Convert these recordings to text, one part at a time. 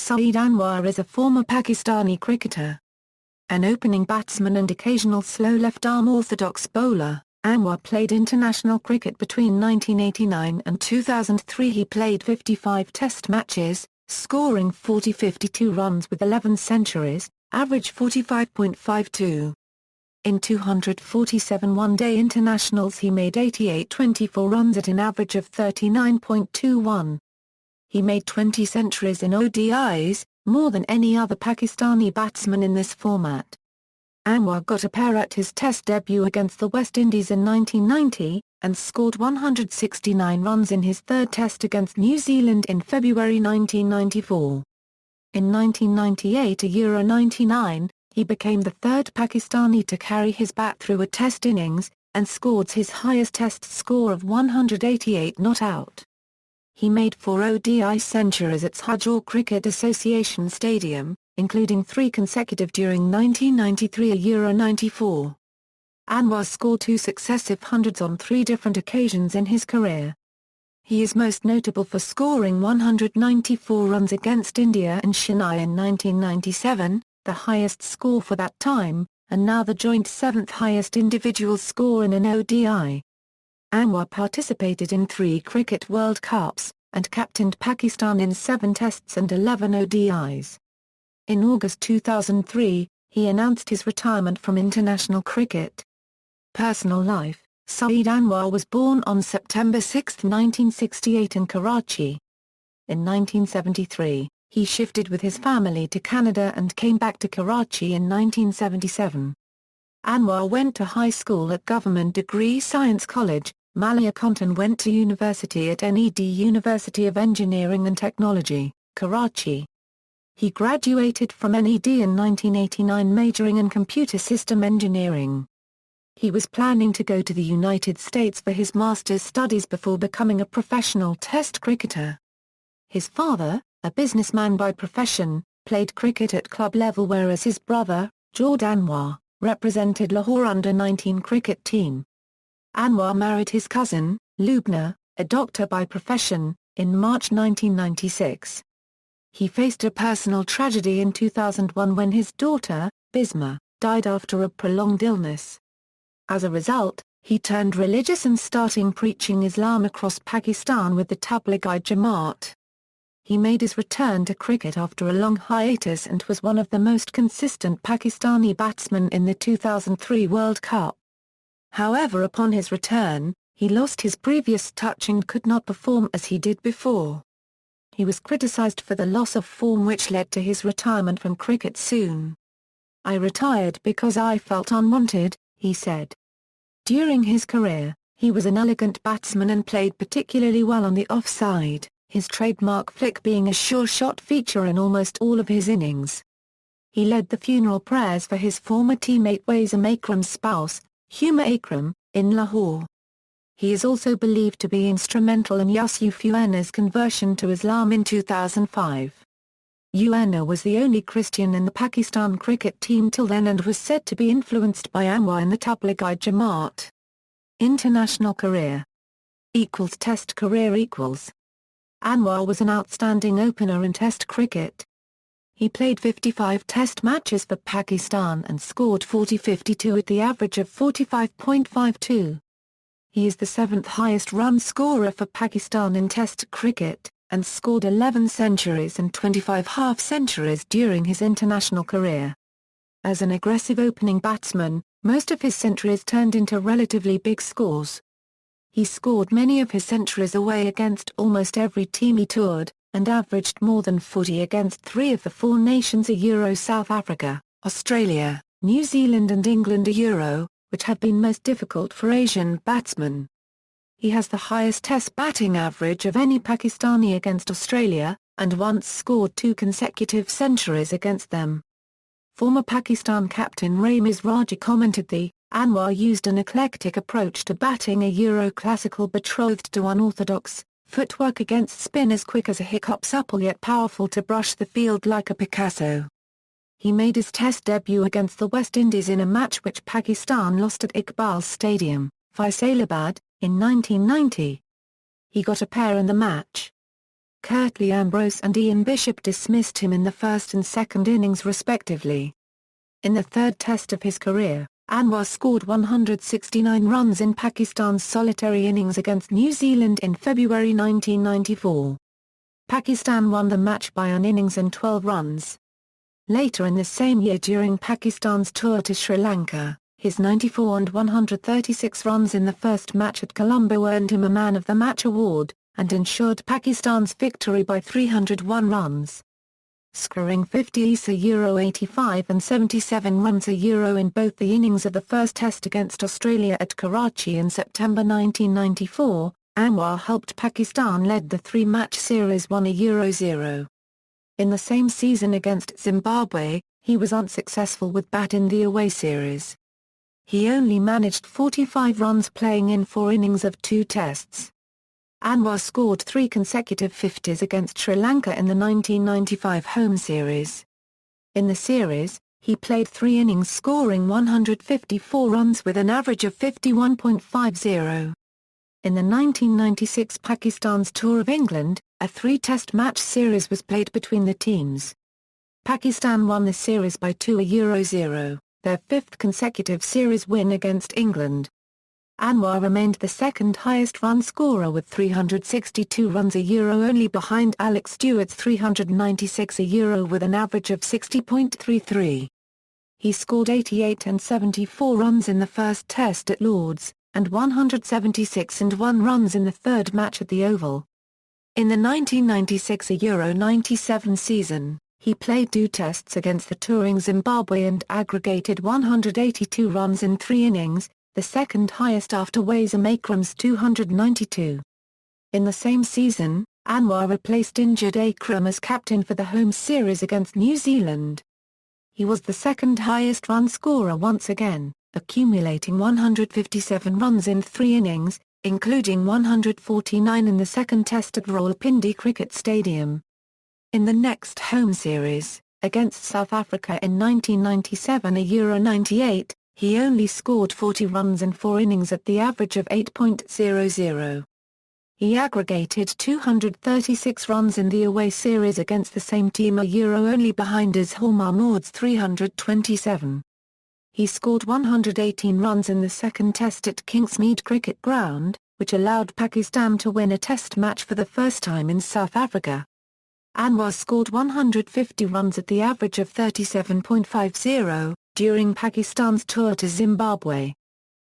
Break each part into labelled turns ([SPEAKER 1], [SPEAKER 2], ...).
[SPEAKER 1] Saeed Anwar is a former Pakistani cricketer. An opening batsman and occasional slow left-arm orthodox bowler, Anwar played international cricket between 1989 and 2003. He played 55 test matches, scoring 52 runs with 11 centuries, average 45.52. In 247 one-day internationals he made 24 runs at an average of 39.21. He made 20 centuries in ODIs, more than any other Pakistani batsman in this format. Anwar got a pair at his Test debut against the West Indies in 1990, and scored 169 runs in his third Test against New Zealand in February 1994. In 1998 Euro 99, he became the third Pakistani to carry his bat through a Test innings, and scored his highest Test score of 188 not out. He made 4 ODI centuries at Sharjah Cricket Association Stadium, including 3 consecutive during 1993 Euro 94. Anwar scored 2 successive hundreds on 3 different occasions in his career. He is most notable for scoring 194 runs against India and Chennai in 1997, the highest score for that time, and now the joint 7th highest individual score in an ODI. Anwar participated in 3 Cricket World Cups, and captained Pakistan in 7 Tests and 11 ODIs. In August 2003, he announced his retirement from international cricket. Personal life: Saeed Anwar was born on September 6, 1968 in Karachi. In 1973, he shifted with his family to Canada and came back to Karachi in 1977. Anwar went to high school at Government Degree Science College, Malaya and went to university at NED University of Engineering and Technology, Karachi. He graduated from NED in 1989 majoring in computer system engineering. He was planning to go to the United States for his master's studies before becoming a professional Test cricketer. His father, a businessman by profession, played cricket at club level, whereas his brother, Jord Anwar, represented Lahore under-19 cricket team. Anwar married his cousin, Lubna, a doctor by profession, in March 1996. He faced a personal tragedy in 2001 when his daughter, Bisma, died after a prolonged illness. As a result, he turned religious and started preaching Islam across Pakistan with the Tablighi Jamaat. He made his return to cricket after a long hiatus and was one of the most consistent Pakistani batsmen in the 2003 World Cup. However, upon his return, he lost his previous touch and could not perform as he did before. He was criticised for the loss of form, which led to his retirement from cricket soon. "I retired because I felt unwanted," he said. During his career, he was an elegant batsman and played particularly well on the offside, his trademark flick being a sure shot feature in almost all of his innings. He led the funeral prayers for his former teammate Wasim Akram's spouse, Huma Akram, in Lahore. He is also believed to be instrumental in Yusuf Uena's conversion to Islam in 2005. Uena was the only Christian in the Pakistan cricket team till then and was said to be influenced by Anwar in the Tablighi Jamaat. International career = Test career = Anwar was an outstanding opener in Test cricket. He played 55 Test matches for Pakistan and scored 52 at the average of 45.52. He is the 7th highest run scorer for Pakistan in Test cricket, and scored 11 centuries and 25 half-centuries during his international career. As an aggressive opening batsman, most of his centuries turned into relatively big scores. He scored many of his centuries away against almost every team he toured, and averaged more than 40 against 3 of the 4 nations: a Euro South Africa, Australia, New Zealand and England, a Euro, which had been most difficult for Asian batsmen. He has the highest Test batting average of any Pakistani against Australia, and once scored 2 consecutive centuries against them. Former Pakistan captain Ramiz Raja commented Anwar used an eclectic approach to batting, a Euro classical betrothed to unorthodox footwork against spinners, quick as a hiccup, supple yet powerful to brush the field like a Picasso. He made his Test debut against the West Indies in a match which Pakistan lost at Iqbal Stadium, Faisalabad, in 1990. He got a pair in the match. Curtly Ambrose and Ian Bishop dismissed him in the first and second innings respectively. In the third test of his career, Anwar scored 169 runs in Pakistan's solitary innings against New Zealand in February 1994. Pakistan won the match by an innings and 12 runs. Later in the same year during Pakistan's tour to Sri Lanka, his 94 and 136 runs in the first match at Colombo earned him a Man of the Match award, and ensured Pakistan's victory by 301 runs. Scoring 50 €85 and 77 runs in both the innings of the first test against Australia at Karachi in September 1994, Anwar helped Pakistan lead the three-match series 1-0. In the same season against Zimbabwe, he was unsuccessful with bat in the away series. He only managed 45 runs playing in 4 innings of 2 tests. Anwar scored 3 consecutive 50s against Sri Lanka in the 1995 home series. In the series, he played 3 innings scoring 154 runs with an average of 51.50. In the 1996 Pakistan's Tour of England, a 3-test match series was played between the teams. Pakistan won the series by 2-0, their 5th consecutive series win against England. Anwar remained the second highest run scorer with 362 runs only behind Alex Stewart's 396 with an average of 60.33. He scored 88 and 74 runs in the first test at Lord's, and 176 and 1 runs in the third match at the Oval. In the 1996 97 season, he played 2 tests against the touring Zimbabwe and aggregated 182 runs in 3 innings, the second highest after Wasim Akram's 292. In the same season, Anwar replaced injured Akram as captain for the home series against New Zealand. He was the second highest run scorer once again, accumulating 157 runs in 3 innings, including 149 in the second test at Rawalpindi Cricket Stadium. In the next home series, against South Africa in 1997 98, he only scored 40 runs in 4 innings at the average of 8.00. He aggregated 236 runs in the away series against the same team only behind Azhar Mahmood's 327. He scored 118 runs in the second test at Kingsmead Cricket Ground, which allowed Pakistan to win a test match for the first time in South Africa. Anwar scored 150 runs at the average of 37.50, during Pakistan's tour to Zimbabwe.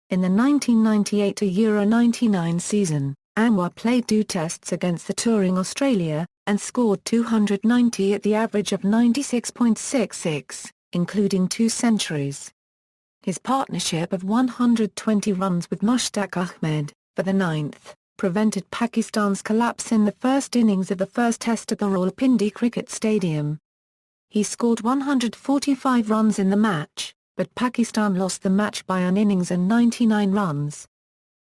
[SPEAKER 1] In the 1998-99 season, Anwar played 2 tests against the touring Australia, and scored 290 at the average of 96.66, including 2 centuries. His partnership of 120 runs with Mushtaq Ahmed, for the 9th, prevented Pakistan's collapse in the first innings of the first test at the Rawalpindi Cricket Stadium. He scored 145 runs in the match, but Pakistan lost the match by an innings and 99 runs.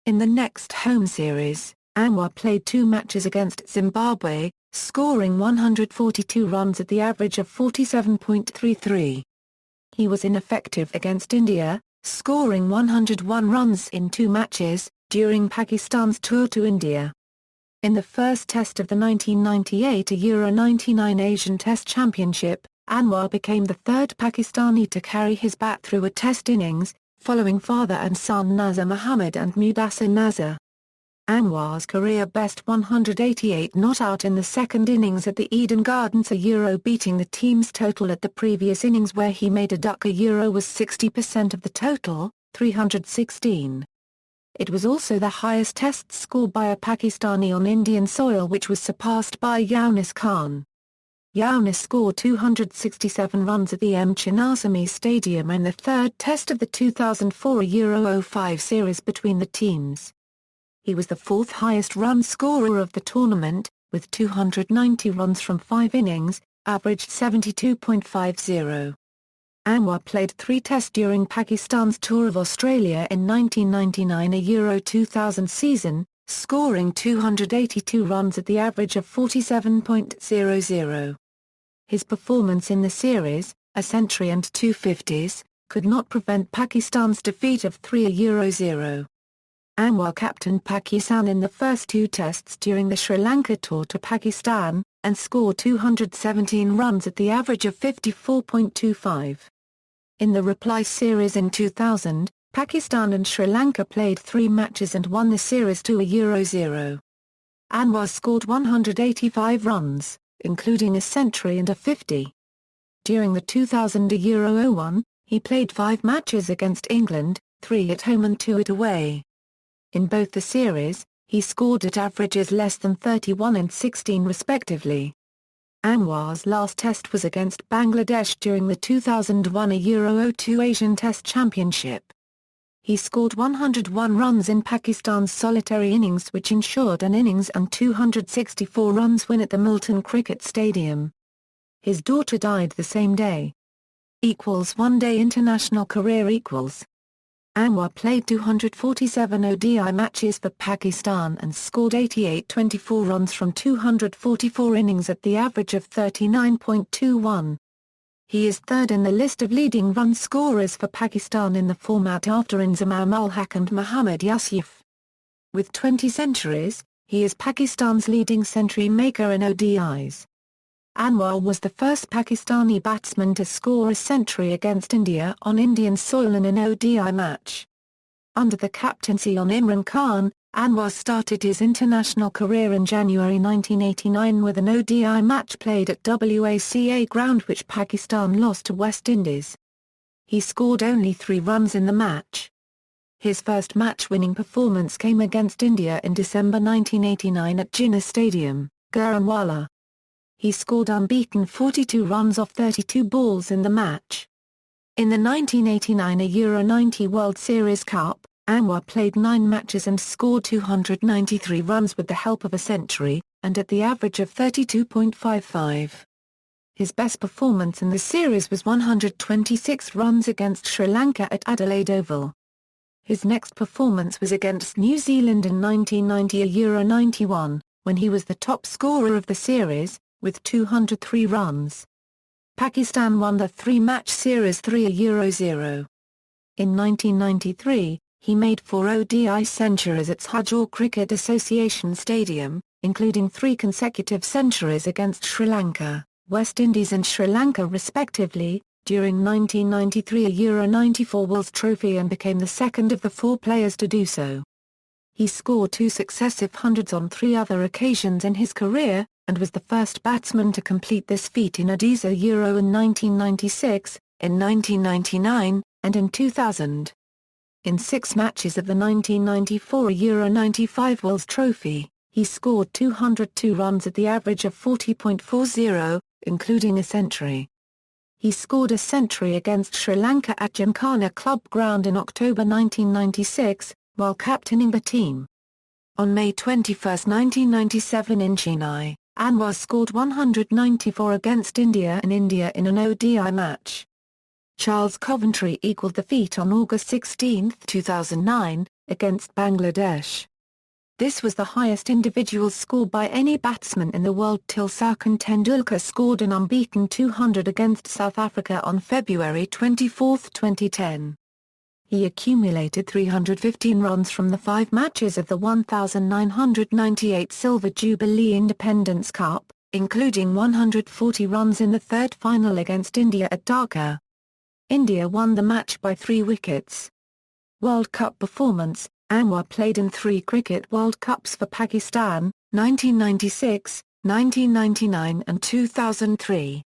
[SPEAKER 1] In the next home series, Anwar played 2 matches against Zimbabwe, scoring 142 runs at the average of 47.33. He was ineffective against India, scoring 101 runs in 2 matches, during Pakistan's tour to India. In the first test of the 1998-99 Asian Test Championship, Anwar became the 3rd Pakistani to carry his bat through a test innings, following father and son Nazar Muhammad and Mudassir Nazar. Anwar's career-best 188 not out in the second innings at the Eden Gardens beating the team's total at the previous innings where he made a duck was 60% of the total, 316. It was also the highest test score by a Pakistani on Indian soil, which was surpassed by Younis Khan. Younis scored 267 runs at the M. Chinnaswamy Stadium in the 3rd test of the 2004-05 series between the teams. He was the 4th highest run scorer of the tournament, with 290 runs from 5 innings, averaged 72.50. Anwar played 3 tests during Pakistan's tour of Australia in 1999-2000 season, scoring 282 runs at the average of 47.00. His performance in the series, a century and 2 50s, could not prevent Pakistan's defeat of 3-0. Anwar captained Pakistan in the first two tests during the Sri Lanka tour to Pakistan, and scored 217 runs at the average of 54.25. In the reply series in 2000, Pakistan and Sri Lanka played 3 matches and won the series 2-0. Anwar scored 185 runs, including a century and a 50. During the 2000-01, he played 5 matches against England, 3 at home and 2 at away. In both the series, he scored at averages less than 31 and 16 respectively. Anwar's last test was against Bangladesh during the 2001-02 Asian Test Championship. He scored 101 runs in Pakistan's solitary innings, which ensured an innings and 264 runs win at the Multan Cricket Stadium. His daughter died the same day. One-day international career equals. Anwar played 247 ODI matches for Pakistan and scored 88.24 runs from 244 innings at the average of 39.21. He is third in the list of leading run scorers for Pakistan in the format after Inzamam ul Haq and Mohammad Yusuf. With 20 centuries, he is Pakistan's leading century maker in ODIs. Anwar was the first Pakistani batsman to score a century against India on Indian soil in an ODI match. Under the captaincy of Imran Khan, Anwar started his international career in January 1989 with an ODI match played at WACA ground which Pakistan lost to West Indies. He scored only 3 runs in the match. His first match-winning performance came against India in December 1989 at Chennai Stadium, Gujranwala. He scored unbeaten 42 runs off 32 balls in the match. In the 1989 Euro 90 World Series Cup, Anwar played 9 matches and scored 293 runs with the help of a century, and at the average of 32.55. His best performance in the series was 126 runs against Sri Lanka at Adelaide Oval. His next performance was against New Zealand in 1990 Euro 91, when he was the top scorer of the series, with 203 runs. Pakistan won the 3-match series 3-0. In 1993, he made 4 ODI centuries at Sharjah Cricket Association Stadium, including 3 consecutive centuries against Sri Lanka, West Indies and Sri Lanka respectively, during 1993 Euro 94 World Trophy and became the second of the 4 players to do so. He scored 2 successive hundreds on 3 other occasions in his career, and was the first batsman to complete this feat in Odisha Euro in 1996, in 1999, and in 2000. In 6 matches of the 1994 Euro 95 World Trophy, he scored 202 runs at the average of 40.40, including a century. He scored a century against Sri Lanka at Gymkhana Club Ground in October 1996, while captaining the team. On May 21, 1997 in Chennai, Anwar scored 194 against India in an ODI match. Charles Coventry equaled the feat on August 16, 2009, against Bangladesh. This was the highest individual score by any batsman in the world till Sachin Tendulkar scored an unbeaten 200 against South Africa on February 24, 2010. He accumulated 315 runs from the 5 matches of the 1998 Silver Jubilee Independence Cup, including 140 runs in the third final against India at Dhaka. India won the match by 3 wickets. World Cup performance: Anwar played in 3 Cricket World Cups for Pakistan, 1996, 1999 and 2003.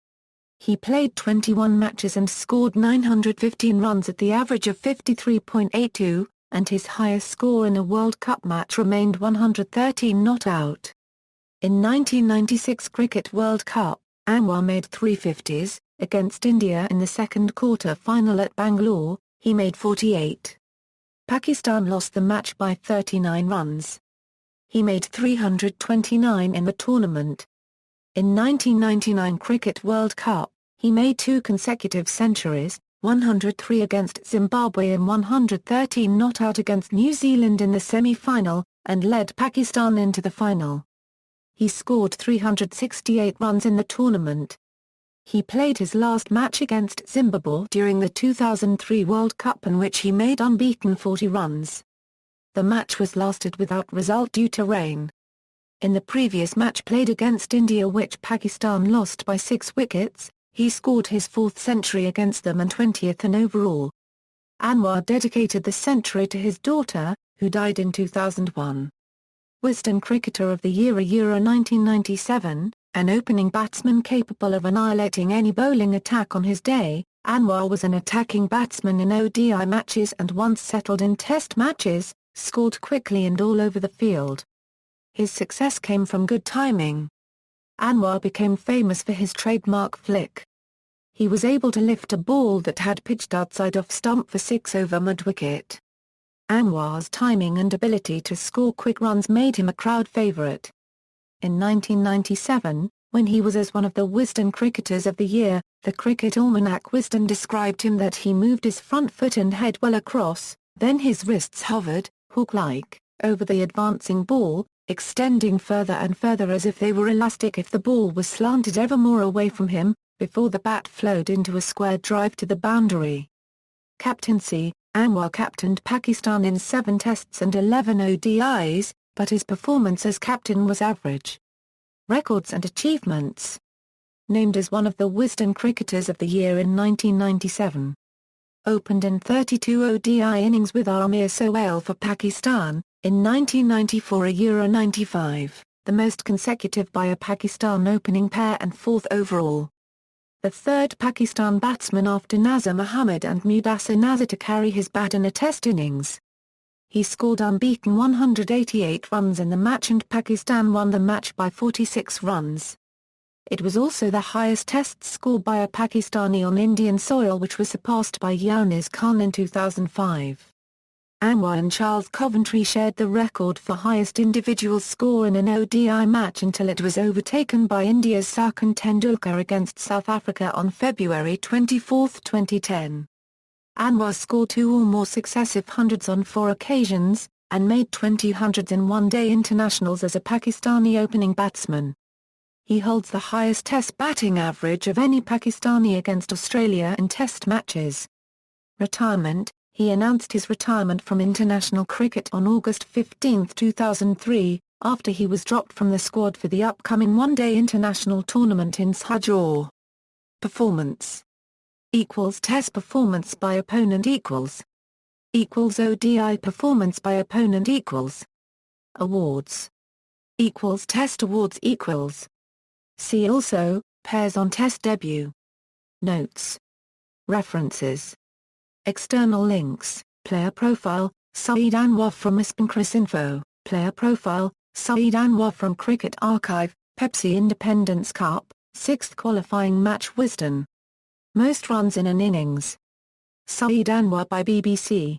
[SPEAKER 1] He played 21 matches and scored 915 runs at the average of 53.82, and his highest score in a World Cup match remained 113 not out. In 1996 Cricket World Cup, Anwar made 350s, against India in the second quarter-final at Bangalore, he made 48. Pakistan lost the match by 39 runs. He made 329 in the tournament. In 1999 Cricket World Cup, he made 2 consecutive centuries, 103 against Zimbabwe and 113 not out against New Zealand in the semi-final, and led Pakistan into the final. He scored 368 runs in the tournament. He played his last match against Zimbabwe during the 2003 World Cup in which he made unbeaten 40 runs. The match was lasted without result due to rain. In the previous match played against India, which Pakistan lost by 6 wickets, he scored his 4th century against them and 20th in overall. Anwar dedicated the century to his daughter, who died in 2001. Wisden Cricketer of the Year Euro 1997, an opening batsman capable of annihilating any bowling attack on his day, Anwar was an attacking batsman in ODI matches and once settled in Test matches, scored quickly and all over the field. His success came from good timing. Anwar became famous for his trademark flick. He was able to lift a ball that had pitched outside off stump for 6 over mid-wicket. Anwar's timing and ability to score quick runs made him a crowd favourite. In 1997, when he was as one of the Wisden Cricketers of the Year, the Cricket Almanac Wisden described him that he moved his front foot and head well across, then his wrists hovered, hook-like, over the advancing ball, extending further and further as if they were elastic if the ball was slanted ever more away from him, before the bat flowed into a square drive to the boundary. Captaincy: Anwar captained Pakistan in 7 Tests and 11 ODIs, but his performance as captain was average. Records and achievements. Named as one of the Wisden Cricketers of the Year in 1997. Opened in 32 ODI innings with Amir Sohail for Pakistan, in 1994 Euro 95, the most consecutive by a Pakistan opening pair and 4th overall. The 3rd Pakistan batsman after Nazar Mohammed and Mudassir Nazar to carry his bat in a Test innings. He scored unbeaten 188 runs in the match and Pakistan won the match by 46 runs. It was also the highest Test score by a Pakistani on Indian soil, which was surpassed by Younis Khan in 2005. Anwar and Charles Coventry shared the record for highest individual score in an ODI match until it was overtaken by India's Sachin Tendulkar against South Africa on February 24, 2010. Anwar scored 2 or more successive hundreds on 4 occasions, and made 20 hundreds in one-day internationals as a Pakistani opening batsman. He holds the highest Test batting average of any Pakistani against Australia in Test matches. Retirement: he announced his retirement from international cricket on August 15, 2003, after he was dropped from the squad for the upcoming one-day international tournament in Sharjah. Performance equals Test performance by opponent equals ODI performance by opponent equals awards equals Test awards equals. See also, pairs on Test debut. Notes. References. External links, Player Profile, Saeed Anwar from Info, Player Profile, Saeed Anwar from Cricket Archive, Pepsi Independence Cup, 6th qualifying match Wisden. Most runs in an innings. Saeed Anwar by BBC.